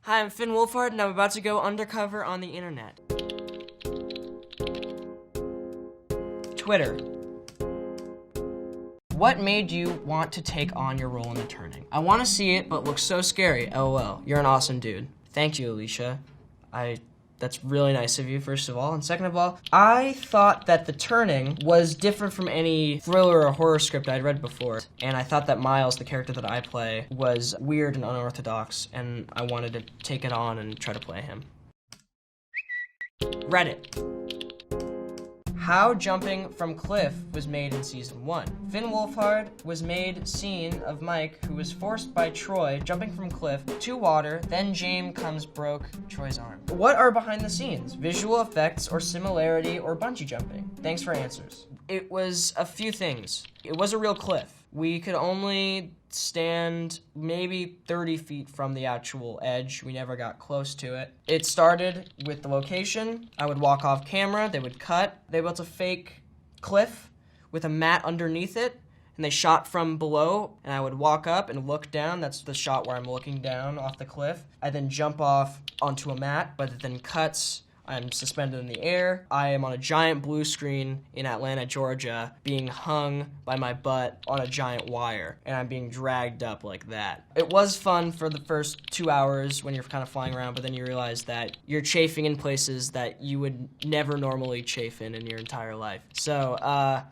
Hi, I'm Finn Wolfhard, and I'm about to go undercover on the internet. Twitter. What made you want to take on your role in The Turning? I want to see it, but looks so scary. LOL. You're an awesome dude. Thank you, Alicia. That's really nice of you, first of all. And second of all, I thought that The Turning was different from any thriller or horror script I'd read before. And I thought that Miles, the character that I play, was weird and unorthodox, and I wanted to take it on and try to play him. Reddit. How jumping from cliff was made in season 1. Finn Wolfhard was made scene of Mike, who was forced by Troy jumping from cliff to water, then James comes broke Troy's arm. What are behind the scenes? Visual effects or similarity or bungee jumping? Thanks for answers. It was a few things. It was a real cliff. We could only stand maybe 30 feet from the actual edge. We never got close to it. It started with the location. I would walk off camera, they would cut. They built a fake cliff with a mat underneath it, and they shot from below, and I would walk up and look down. That's the shot where I'm looking down off the cliff. I then jump off onto a mat, but it then cuts. I'm suspended in the air. I am on a giant blue screen in Atlanta, Georgia, being hung by my butt on a giant wire, and I'm being dragged up like that. It was fun for the first 2 hours when you're kind of flying around, but then you realize that you're chafing in places that you would never normally chafe in your entire life. So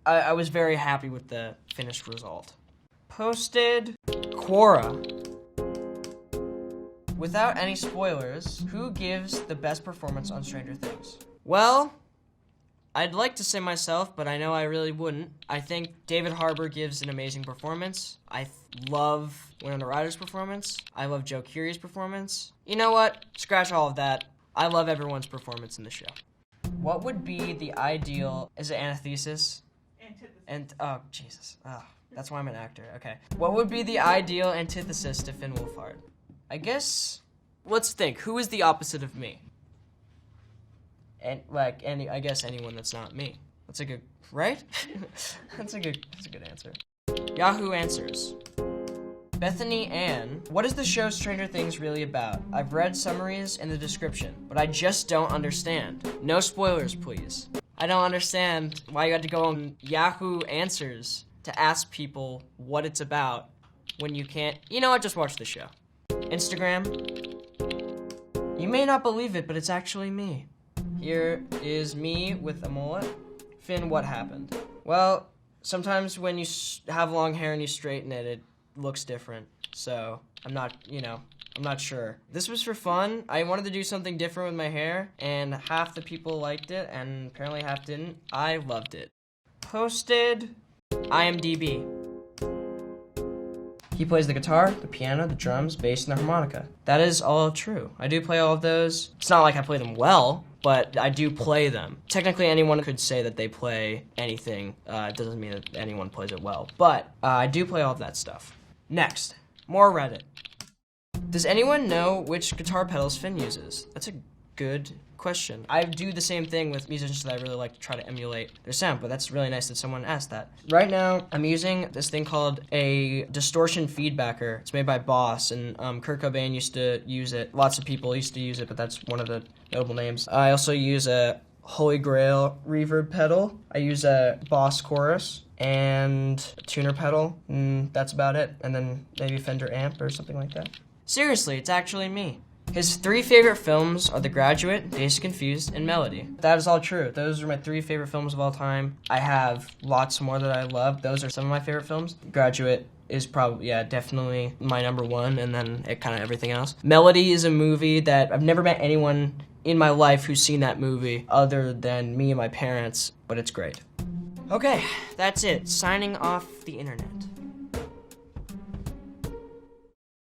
I was very happy with the finished result. Posted Quora. Without any spoilers, who gives the best performance on Stranger Things? Well, I'd like to say myself, but I know I really wouldn't. I think David Harbour gives an amazing performance. I love Winona Ryder's performance. I love Joe Curie's performance. You know what? Scratch all of that. I love everyone's performance in the show. What would be the ideal, is it antithesis? Antithesis. Oh, Jesus. Oh, that's why I'm an actor. Okay. What would be the ideal antithesis to Finn Wolfhard? I guess, let's think, who is the opposite of me? And I guess anyone that's not me. That's a good, right? That's a good answer. Yahoo Answers. Bethany Ann, what is the show Stranger Things really about? I've read summaries in the description, but I just don't understand. No spoilers, please. I don't understand why you had to go on Yahoo Answers to ask people what it's about when you can't, you know what, just watch the show. Instagram. You may not believe it, but it's actually me. Here is me with a mullet. Finn, what happened? Well, sometimes when you have long hair and you straighten it, it looks different. So, I'm not sure. This was for fun. I wanted to do something different with my hair, and half the people liked it, and apparently half didn't. I loved it. Posted IMDb. He plays the guitar, the piano, the drums, bass, and the harmonica. That is all true. I do play all of those. It's not like I play them well, but I do play them. Technically, anyone could say that they play anything. It doesn't mean that anyone plays it well. But I do play all of that stuff. Next, more Reddit. Does anyone know which guitar pedals Finn uses? That's a good question. I do the same thing with musicians that I really like to try to emulate their sound, but that's really nice that someone asked that. Right now, I'm using this thing called a distortion feedbacker. It's made by Boss, and Kurt Cobain used to use it. Lots of people used to use it, but that's one of the notable names. I also use a Holy Grail reverb pedal. I use a Boss chorus and a tuner pedal, and that's about it. And then maybe a Fender amp or something like that. Seriously, it's actually me. His 3 favorite films are The Graduate, Dazed and Confused, and Melody. That is all true. Those are my 3 favorite films of all time. I have lots more that I love. Those are some of my favorite films. Graduate is probably, definitely my number 1, and then kind of everything else. Melody is a movie that I've never met anyone in my life who's seen that movie other than me and my parents, but it's great. Okay, that's it. Signing off the internet.